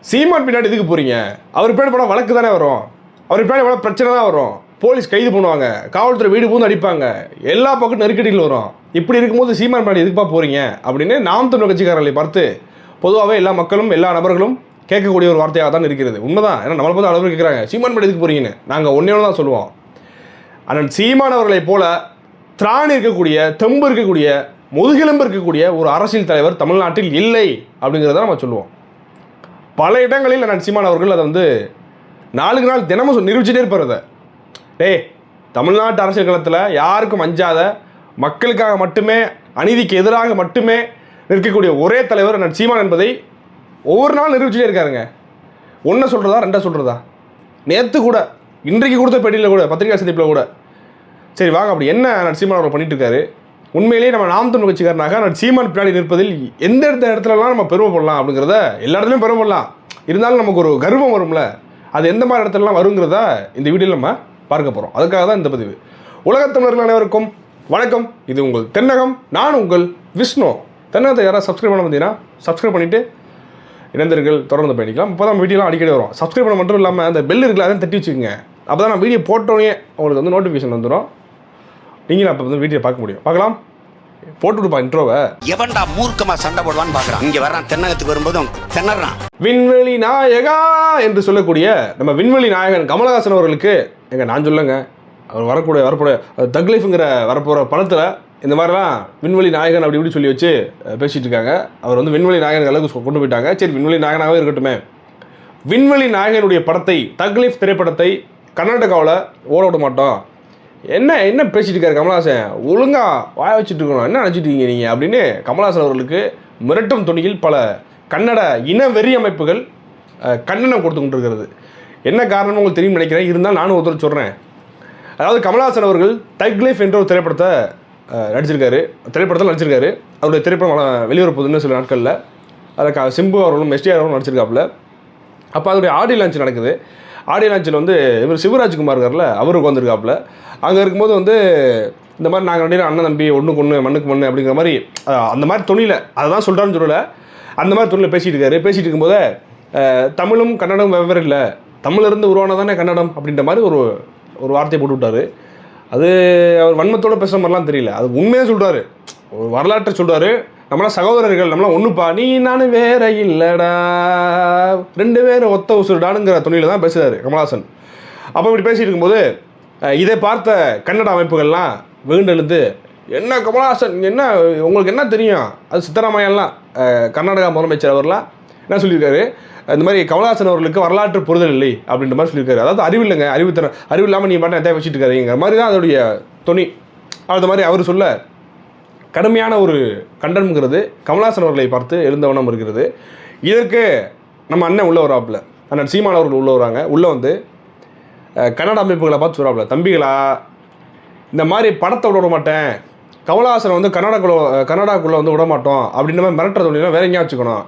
சீமான் பின்னாடி எதுக்கு போகிறீங்க? அவர் பின்னாடி போனால் வழக்கு தானே வரும், அவர் பின்னாடி போனால் பிரச்சனை தான் வரும், போலீஸ் கைது பண்ணுவாங்க, காவல்துறை வீடு பூந்து அடிப்பாங்க, எல்லா பக்கம் நெருக்கடிகள் வரும். இப்படி இருக்கும்போது சீமான் பின்னாடி எதுக்குப்பா போகிறீங்க அப்படின்னு நாம் தமிழர் கட்சிக்காரர்களை பார்த்து பொதுவாகவே எல்லா மக்களும் எல்லா நபர்களும் கேட்கக்கூடிய ஒரு வார்த்தையாக தான் இருக்கிறது. உண்மைதான். ஏன்னா நம்மளை பார்த்து அளவு கேட்குறாங்க, சீமான் பின்னாடி எதுக்கு போகிறீங்கன்னு. நாங்கள் ஒன்றே தான் சொல்லுவோம், ஆனால் சீமான் அவர்களை போல திராணி இருக்கக்கூடிய, தெம்பு இருக்கக்கூடிய, முதுகெலும்பு இருக்கக்கூடிய ஒரு அரசியல் தலைவர் தமிழ்நாட்டில் இல்லை அப்படிங்கிறத நம்ம சொல்லுவோம். பல இடங்களில் அண்ணன் சீமான் அவர்கள் அதை வந்து நாளுக்கு நாள் தினமும் நிரூபிச்சுட்டே இருப்பார். அதை தமிழ்நாட்டு அரசியல் களத்தில் யாருக்கும் அஞ்சாத, மக்களுக்காக மட்டுமே, அநீதிக்கு எதிராக மட்டுமே நிற்கக்கூடிய ஒரே தலைவர் அண்ணன் சீமான் என்பதை ஒவ்வொரு நாள் நிரூபிச்சுட்டே இருக்காருங்க. ஒன்றை சொல்கிறதா ரெண்டை சொல்கிறதா? நேற்று கூட, இன்றைக்கு கொடுத்த பேட்டியில் கூட, பத்திரிகை சந்திப்பில் கூட, சரி வாங்க அப்படி என்ன அண்ணன் சீமான் அவர்கள் பண்ணிட்டு இருக்காரு, உண்மையிலேயே நம்ம நாம் தமிழ் கட்சிக்காரனாக அண்ணன் சீமான் பின்னாடி நிற்பதில் எந்த இடத்துலலாம் நம்ம பெருமைப்படலாம் அப்படிங்கிறத, எல்லா இடத்துலையும் பெருமைப்படலாம், இருந்தாலும் நமக்கு ஒரு கர்வம் வரும்ல, அது எந்த மாதிரி இடத்துலலாம் வருங்கிறத இந்த வீடியோவில் நம்ம பார்க்க போகிறோம். அதுக்காக தான் இந்த பதிவு. உலகத்தமிழர்கள் அனைவருக்கும் வணக்கம். இது உங்கள் தென்னகம், நான் உங்கள் விஷ்ணு. தென்னகத்தை யாராவது சப்ஸ்கிரைப் பண்ண பார்த்தீங்கன்னா சப்ஸ்கிரைப் பண்ணிவிட்டு இணைந்தர்கள் தொடர்ந்து பயணிக்கலாம். இப்போ தான் வீடியோலாம் அடிக்கடி வரும். சப்ஸ்கிரைப் பண்ண மட்டும் இல்லாமல் அந்த பெல் இருக்குல்ல, அதையும் தட்டி வச்சுக்கோங்க. அப்போ தான் நான் வீடியோ போட்டோன்னே உங்களுக்கு வந்து நோட்டிஃபிகேஷன் வந்துடும், நீங்களும் அப்போ வந்து வீடியோ பார்க்க முடியும். பார்க்கலாம். போட்டுவிடுப்பா இன்ட்ரோவை. எவன்டா மூர்க்கமா சண்டை போடுவான்னு பார்க்குறான். இங்கே வர்றான், தென்னகத்துக்கு வரும்போதும் திணறான். விண்வெளி நாயகா என்று சொல்லக்கூடிய நம்ம விண்வெளி நாயகன் கமலஹாசன் அவர்களுக்கு நான் சொல்லுங்க, அவர் வரக்கூடிய தக் லைஃப்ங்கிற வரப்போகிற படத்தில் இந்த மாதிரிலாம் விண்வெளி நாயகன் அப்படி இப்படி சொல்லி வச்சு பேசிகிட்டு இருக்காங்க. அவர் வந்து விண்வெளி நாயகன் அளவுக்கு கொண்டு போயிட்டாங்க. சரி, விண்வெளி நாயகனாகவே இருக்கட்டுமே. விண்வெளி நாயகனுடைய படத்தை, தக் லைஃப் திரைப்படத்தை கர்நாடகாவில் ஓட விட மாட்டோம். என்ன பேசிட்டு இருக்காரு கமலஹாசன், ஒழுங்காக வாய வச்சுட்டு இருக்கணும், என்ன நினச்சிட்டு இருக்கீங்க நீங்கள் அப்படின்னு கமலஹாசன் அவர்களுக்கு மிரட்டும் துணியில் பல கன்னட இன வெறி அமைப்புகள் கண்டனம் கொடுத்து கொண்டிருக்கிறது. என்ன காரணம் உங்களுக்கு தெரியும் நினைக்கிறேன், இருந்தாலும் நானும் ஒருத்தர் சொல்கிறேன். அதாவது கமலஹாசன் அவர்கள் தக் லைஃப் என்ற ஒரு திரைப்படத்தை நடிச்சிருக்காரு. அவருடைய திரைப்படம் வெளிவர போகுதுன்னு சில நாட்களில் அதில் சிம்பு அவர்களும் எஸ்டிஆர் அவர்களும் நடிச்சிருக்காப்புல. அப்போ அதோடைய ஆடியோ லான்ச் நடக்குது. ஆடியோ லான்ச்சில் வந்து இவர் சிவராஜ்குமார் இருக்கார்ல, அவருக்கு வந்திருக்காப்புல. அங்கே இருக்கும்போது வந்து இந்த மாதிரி நாங்கள் ரெண்டு அண்ணன் தம்பி ஒன்றுக்கு ஒன்று மண்ணுக்கு மண்ணு அப்படிங்கிற மாதிரி அந்த மாதிரி துணியில் அதை தான் சொல்கிறான்னு சொல்லலை, அந்த மாதிரி துணியில் பேசிகிட்டு இருக்காரு. பேசிகிட்டு இருக்கும்போது தமிழும் கன்னடம் வெவ்வேறு இல்லை, தமிழிலிருந்து உருவானதானே கன்னடம் அப்படின்ற மாதிரி ஒரு வார்த்தையை போட்டு விட்டார். அது அவர் வன்மத்தோடு பேசுகிற மாதிரிலாம் தெரியல, அது உண்மையாக சொல்கிறாரு, ஒரு வரலாற்றை சொல்கிறாரு. நம்மளாம் சகோதரர்கள், நம்மளாம் ஒன்றுப்பா, நீ நானும் வேற இல்லைடா, ரெண்டு பேரும் ஒத்த உசுருடானுங்கிற துணியில் தான் பேசுகிறாரு கமலஹாசன். அப்போ இப்படி பேசிகிட்டு இருக்கும்போது இதை பார்த்த கன்னட அமைப்புகள்லாம் வேண்டெழுந்து, என்ன கமலஹாசன், என்ன உங்களுக்கு என்ன தெரியும், அது சித்தராமையெல்லாம் கர்நாடகா முதலமைச்சர் அவர்லாம் என்ன சொல்லியிருக்காரு, இந்த மாதிரி கமலஹாசன் அவர்களுக்கு வரலாற்று புரிதல் இல்லை அப்படின்ற மாதிரி சொல்லியிருக்காரு. அதாவது அறிவு இல்லைங்க, அறிவு இல்லாமல் நீ பாட்டை எதாவது வச்சுட்டு இருக்காருங்கிற மாதிரி தான் அதோடைய துணி. அந்த மாதிரி அவர் சொல்ல கடுமையான ஒரு கண்டனம்ங்கிறது கமலஹாசன் அவர்களை பார்த்து எழுந்தவனம் இருக்கிறது. இதற்கு நம்ம அண்ணன் உள்ளே வராப்புல, அண்ணன் சீமான் அவர்கள் உள்ளே வராங்க. உள்ளே வந்து கன்னட அமைப்புகளை பார்த்து சொல்கிறாப்புல, தம்பிகளா இந்த மாதிரி படத்தை விட மாட்டேன், கமலஹாசனை வந்து கன்னடாக்குள்ளே வந்து விட மாட்டோம் அப்படின்ற மாதிரி மிரட்டுற தொழிலாம் வேற எங்கேயா வச்சுக்கணும்.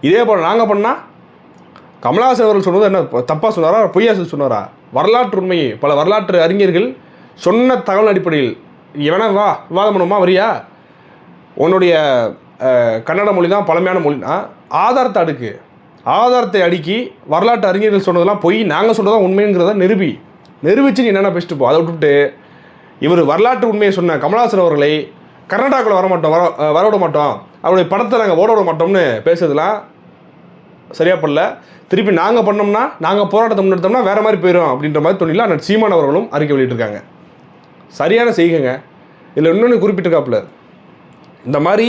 இதே போல் நாங்கள் பண்ணால் கமலஹாசன் அவர்கள் சொன்னது என்ன தப்பாக சொன்னாரா, பொய்யா சொன்னாரா? வரலாற்று உண்மையை பல வரலாற்று அறிஞர்கள் சொன்ன தகவல் அடிப்படையில் எவனா வா விவாதம் பண்ணுமா, வரியா, உன்னுடைய கன்னட மொழி தான் பழமையான மொழினா ஆதாரத்தை அடுக்கி வரலாற்று அறிஞர்கள் சொன்னதெல்லாம் போய் நாங்கள் சொன்னதான் உண்மைங்கிறத நிரூபிச்சு நீ என்னென்ன பேசிட்டு போ. அதை விட்டுட்டு இவர் வரலாற்று உண்மையை சொன்ன கமலஹாசன் அவர்களை கர்நாடகாவில் வரவிட மாட்டோம், அவருடைய படத்தை நாங்கள் ஓட விட மாட்டோம்னு பேசுறதுலாம் சரியாக படல. திருப்பி நாங்கள் பண்ணோம்னா, நாங்கள் போராட்டத்தை முன்னெடுத்தோம்னா வேறு மாதிரி போயிடும் அப்படின்ற மாதிரி தொழிலில் அண்ணன் சீமான் அவர்களும் அறிக்கை வெளியிட்டிருக்காங்க. சரியான செய்கைங்க. இதில் இன்னொன்று குறிப்பிட்டிருக்காப்புல, இந்த மாதிரி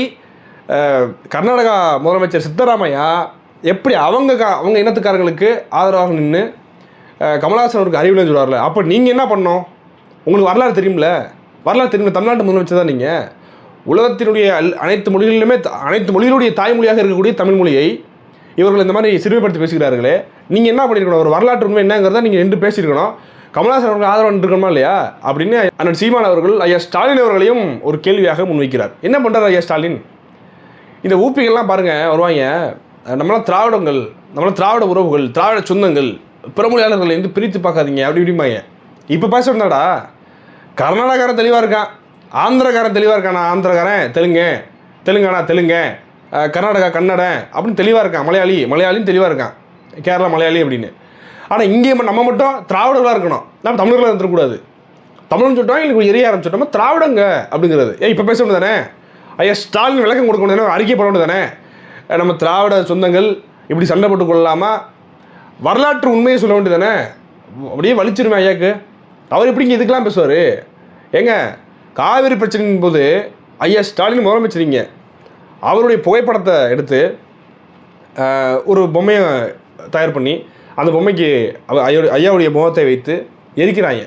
கர்நாடகா முதலமைச்சர் சித்தராமையா எப்படி அவங்க இனத்துக்காரங்களுக்கு ஆதரவாக நின்று கமலஹாசன் அவருக்கு அறிவில்லைன்னு சொல்கிறார்ல, அப்போ நீங்கள் என்ன பண்ணோம்? உங்களுக்கு வரலாறு தெரியும்ல, தமிழ்நாட்டு முதலமைச்சர் தான் நீங்கள். உலகத்தினுடைய அனைத்து மொழிகளுடைய தாய்மொழியாக இருக்கக்கூடிய தமிழ் மொழியை இவர்கள் இந்த மாதிரி சிறுமைப்படுத்தி பேசுகிறார்களே, நீங்கள் என்ன பண்ணியிருக்கணும்? ஒரு வரலாற்று உண்மை என்னங்கிறத நீங்கள் ரெண்டு பேசியிருக்கணும். கமலஹாசன் அவர்கள் ஆதரவு இருக்கணுமா இல்லையா அப்படின்னு அண்ணன் சீமான் அவர்கள் ஐயா ஸ்டாலின் அவர்களையும் ஒரு கேள்வியாக முன்வைக்கிறார். என்ன பண்ணுறாரு ஐயா ஸ்டாலின்? இந்த ஊப்பிகள்லாம் பாருங்கள் வருவாங்க, நம்மளாம் திராவிட உறவுகள், திராவிட சொந்தங்கள், பிறமொழியாளர்களை வந்து பிரித்து பார்க்காதீங்க அப்படி இப்படிம்பாங்க. இப்போ பேச வந்தாடா, கர்நாடகாரன் தெளிவாக இருக்கான், ஆந்திரக்காரன் தெளிவாக இருக்கானா, ஆந்திரக்காரன் தெலுங்கானா தெலுங்க, கர்நாடகா கன்னடன் அப்படின்னு தெளிவாக இருக்கான், மலையாளின்னு தெளிவாக இருக்கான், கேரளா மலையாளி அப்படின்னு. ஆனால் இங்கே நம்ம மட்டும் திராவிடர்களாக இருக்கணும், நம்ம தமிழர்களாக இருந்துடக்கூடாது. தமிழ்னு சொல்லிட்டோம் எங்களுக்கு எரிய ஆரம்பிச்சிட்டோமா திராவிடங்க அப்படிங்கிறது. இப்போ பேச வேண்டியது தானே, ஐயா ஸ்டாலின் விளக்கம் கொடுக்க வேண்டியது தானே, அறிக்கை பண்ண வேண்டியது தானே. நம்ம திராவிட சொந்தங்கள் இப்படி சண்டை போட்டு கொள்ளலாமா, வரலாற்று உண்மையை சொல்ல வேண்டியது தானே. அப்படியே வலிச்சிருமே ஐயாக்கு. அவர் எப்படிங்க இதுக்கெல்லாம் பேசுவார்? ஏங்க காவிரி பிரச்சனையின் போது ஐயா ஸ்டாலின் முதலமைச்சரிங்க, அவருடைய புகைப்படத்தை எடுத்து ஒரு பொம்மையை தயார் பண்ணி அந்த பொம்மைக்கு ஐயாவுடைய முகத்தை வைத்து எரிக்கிறாங்க,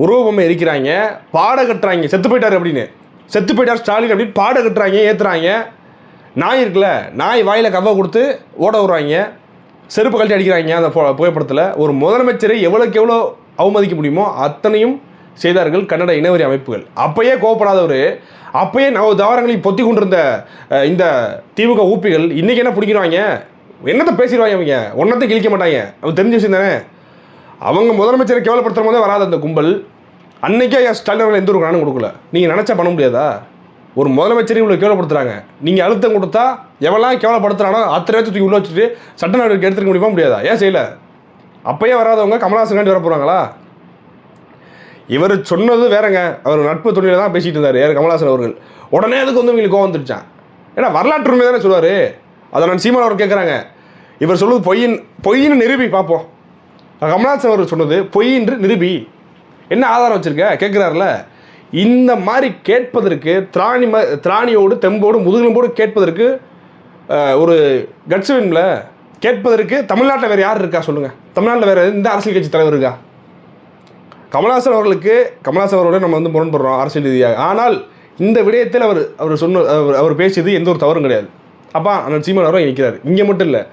உருவ பொம்மை எரிக்கிறாங்க, பாட கட்டுறாங்க, செத்து போயிட்டார் அப்படின்னு, செத்து போயிட்டார் ஸ்டாலின் அப்படின்னு பாட கட்டுறாங்க, ஏற்றுறாங்க. நாய் இருக்குல்ல, நாய் வாயில் கவ்வை கொடுத்து ஓட விடுறாங்க, செருப்பு கழட்டி அடிக்கிறாங்க. அந்த புகைப்படத்தில் ஒரு முதலமைச்சரை எவ்வளோக்கு எவ்வளோ அவமதிக்க முடியுமோ அத்தனையும் செய்தார்கள் கன்னட இனவரி அமைப்புகள். அப்பயே கோவப்படாதவர், அப்பயே தாவரங்களையும் பொத்தி கொண்டிருந்த இந்த திமுக ஊப்பிகள் இன்றைக்கி என்ன பிடிக்கிறாங்க, என்னத்தை பேசிடுவாங்க அவங்க, ஒன்றத்தை கிழிக்க மாட்டாங்க. அவங்க தெரிஞ்ச விஷயம் தானே. அவங்க முதலமைச்சரை கேவலப்படுத்தும் போதே வராது அந்த கும்பல். அன்றைக்கே ஸ்டாலின் அவர்கள் எந்த ஒரு காரணம் கொடுக்கல. நீங்கள் நினச்சா பண்ண முடியாதா? ஒரு முதலமைச்சரை இவ்வளோ கேவலப்படுத்துகிறாங்க, நீங்கள் அழுத்தம் கொடுத்தா எவெல்லாம் கேவலப்படுத்துகிறானோ அத்தனை பேர்த்து தூக்கி உள்ள வச்சுட்டு சட்ட நடவடிக்கை எடுத்துக்க முடியுமா? முடியாதா? ஏன் செய்யலை? அப்பயே வராதவங்க கமலஹாசன் வர போகிறாங்களா? இவர் சொன்னது வேறங்க, அவர் நட்பு துணியில் தான் பேசிகிட்டு இருந்தார் யார், கமலஹாசன் அவர்கள். உடனே அதுக்கு வந்து இவங்களுக்கு கோவம் வந்துருச்சான். ஏன்னா வரலாற்று உண்மை தானே சொல்லுவார். அதை நான் சீமான் அவர் கேட்குறாங்க, இவர் சொல்லுவது பொய்ன்னு நிரூபி பார்ப்போம். கமலஹாசன் அவர் சொன்னது பொய்ன்று நிரூபி, என்ன ஆதாரம் வச்சுருக்க கேட்குறாருல. இந்த மாதிரி கேட்பதற்கு திராணியோடு தெம்போடு முதுகெலும்போடு கேட்பதற்கு ஒரு கட்ஸ் வேணும்ல. கேட்பதற்கு தமிழ்நாட்டில் வேறு யார் இருக்கா சொல்லுங்கள்? தமிழ்நாட்டில் வேறு இந்த அரசியல் கட்சி தலைவர் இருக்கா? கமலஹாசன் அவர்களோட நம்ம வந்து முரண்படுறோம் அரசியல் ரீதியாக. ஆனால் இந்த விடயத்தில் அவர் பேசியது எந்த ஒரு தவறும் கிடையாது. அப்பா அண்ணன் சீமான் அவரும் நிற்கிறார். இங்கே மட்டும் இல்லை,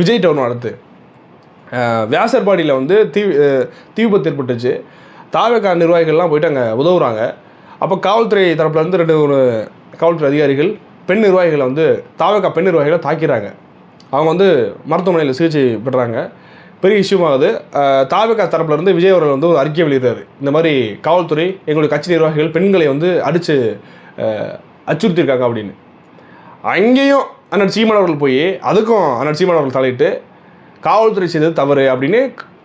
விஜய் டவுனும் அடுத்து வியாசர்பாடியில் வந்து தீ விபத்து ஏற்பட்டுச்சு. தாவேகா நிர்வாகிகள்லாம் போயிட்டு அங்கே உதவுறாங்க. அப்போ காவல்துறை தரப்புலேருந்து 2 காவல்துறை அதிகாரிகள் பெண் நிர்வாகிகளை வந்து தாவேகா பெண் நிர்வாகிகளை தாக்கிறாங்க. அவங்க வந்து மருத்துவமனையில் சிகிச்சை பெறுறாங்க. பெரிய இஷ்யூமாகுது. தாவேகா தரப்புலேருந்து விஜய் அவர்கள் வந்து ஒரு அறிக்கை வெளியிடுறாரு, இந்த மாதிரி காவல்துறை எங்களுடைய கட்சி நிர்வாகிகள் பெண்களை வந்து அடித்து அச்சுறுத்தியிருக்காங்க அப்படின்னு. அங்கேயும் அண்ணன் சீமான் அவர்கள் போய் அதுக்கும் அண்ணன் சீமான் அவர்கள் தலையிட்டு காவல்துறை செய்தது தவறு அப்படின்னு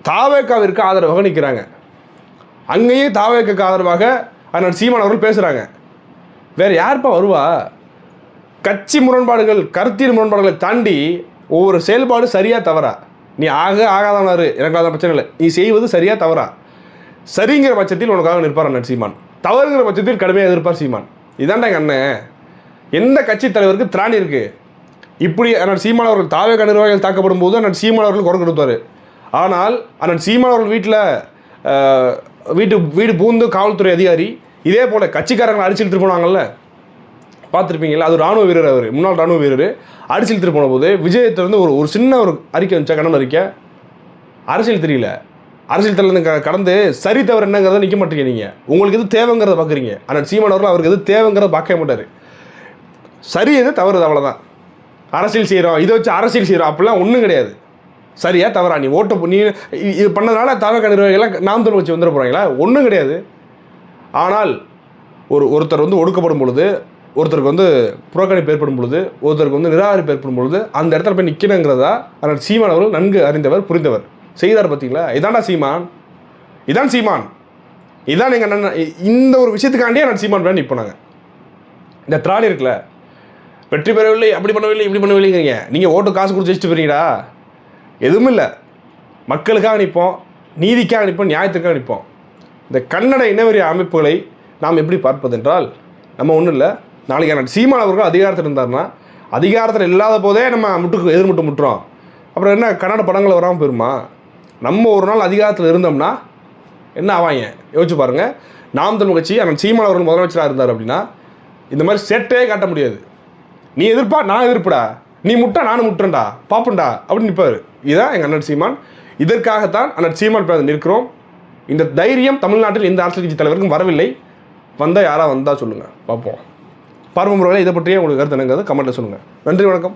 தாவேகாவிற்கு ஆதரவாக நிற்கிறாங்க. அங்கேயும் தாவேகாவுக்கு ஆதரவாக அண்ணன் சீமான் அவர்கள் பேசுகிறாங்க. வேறு யாருப்பா வருவா? கட்சி முரண்பாடுகள், கருத்தியல் முரண்பாடுகளை தாண்டி ஒவ்வொரு செயல்பாடு சரியாக தவறா, நீ ஆகாதவனாரு எனக்கு அதான் பிரச்சனை இல்லை, நீ செய்வது சரியாக தவறா, சரிங்கிற பட்சத்தில் உனக்காக நிற்பார் அண்ணன் சீமான், தவறுங்கிற பட்சத்தில் கடுமையாக எதிர்ப்பார் சீமான். இதாண்டா எங்கள் அண்ணன். எந்த கட்சி தலைவருக்கு திராணி இருக்குது? இப்படி அண்ணன் சீமான் அவர்கள் தாவேகா நிர்வாகிகள் தாக்கப்படும் போது அண்ணன் சீமான் அவர்கள் குரல் கொடுத்தாரு. ஆனால் அண்ணன் சீமான் அவர்கள் வீடு பூந்து காவல்துறை அதிகாரி இதே போல் கட்சிக்காரங்களை அடிச்சுட்டு போனாங்கல்ல, பார்த்துருப்பீங்களா? அது ராணுவ வீரர், அவர் முன்னாள் ராணுவ வீரர். அடிச்சுட்டு போன போது விஜயத்தை வந்து ஒரு சின்ன ஒரு அறிக்கை வந்துச்சா, கண்ணன் அறிக்கை. அரசியல் தெரியல, அரசியல் தெரியல கடந்து சரி தவறு என்னங்கிறத நிற்க மாட்டீங்க. நீங்கள் உங்களுக்கு எது தேவைங்கிறத பார்க்குறீங்க. ஆனால் சீமான் அவர்கள் அவருக்கு எது தேவைங்கிறத பார்க்க மாட்டார். சரி எது தவறு அவ்வளோதான். அரசியல் செய்கிறோம், இதை வச்சு அரசியல் செய்கிறோம் அப்படிலாம் ஒன்றும் கிடையாது. சரியா தவறா, நீ நீ இது பண்ணதுனால தாவேகா நிர்வாகிகள்லாம் நாம் தமிழ் வச்சு வந்துட போகிறாங்களா? ஒன்றும் கிடையாது. ஆனால் ஒருத்தர் வந்து ஒடுக்கப்படும் பொழுது, ஒருத்தருக்கு வந்து புறக்கணிப்பு ஏற்படும் பொழுது, ஒருத்தருக்கு வந்து நிராகரிப்பு ஏற்படும் பொழுது அந்த இடத்துல போய் நிற்கணுங்கிறதா ஆனால் சீமான் அவர்கள் நன்கு அறிந்தவர், புரிந்தவர், செய்தார். பார்த்தீங்களா? இதான்டா சீமான், இதான் சீமான், இதான் எங்கள் அண்ணன். இந்த ஒரு விஷயத்துக்காண்டியே நான் சீமான் வேணும் இப்போ நாங்கள். இந்த திராணி இருக்குல்ல, வெற்றி பெறவில்லை, அப்படி பண்ணவில்லை, இப்படி பண்ணவில்லைங்கிறீங்க. நீங்கள் ஓட்டு காசு கொடுத்து வச்சுட்டு போகிறீங்களா? எதுவும் இல்லை. மக்களுக்காக நிற்போம், நீதிக்காக நிற்போம், நியாயத்துக்காக நிற்போம். இந்த கன்னட இனவெறி அமைப்புகளை நாம் எப்படி பார்ப்பதென்றால், நம்ம ஒன்றும் இல்லை, நாளைக்கு சீமான் அவர்கள் அதிகாரத்தில் இருந்தார்னா, அதிகாரத்தில் இல்லாத போதே நம்ம எதிர்முட்டு முட்டுறோம். அப்புறம் என்ன கன்னட படங்கள் வராமல் போயிருமா? நம்ம ஒரு நாள் அதிகாரத்தில் இருந்தோம்னா என்ன ஆவாங்க யோசிச்சு பாருங்கள். நாம் தமிழ் கட்சி சீமான் அவர்கள் முதலமைச்சராக இருந்தார் அப்படின்னா இந்த மாதிரி செட்டே காட்ட முடியாது. நீ எதிர்ப்பா, நான் எதிர்ப்புடா, நீ முட்டா, நானும் முட்டேன்டா, பாப்பண்டா அப்படின்னு நிற்பார். இதுதான் எங்கள் அண்ணன் சீமான். இதற்காகத்தான் அண்ணன் சீமான் பேர் நிற்கிறோம். இந்த தைரியம் தமிழ்நாட்டில் எந்த அரசியல் கட்சி தலைவருக்கும் வரவில்லை. வந்தால் யாராக வந்தால் சொல்லுங்கள், பார்ப்போம். பார்ப்போம். இதை பற்றியே உங்களுக்கு கருத்து என்னங்கிறது கமெண்ட்டில் சொல்லுங்கள். நன்றி, வணக்கம்.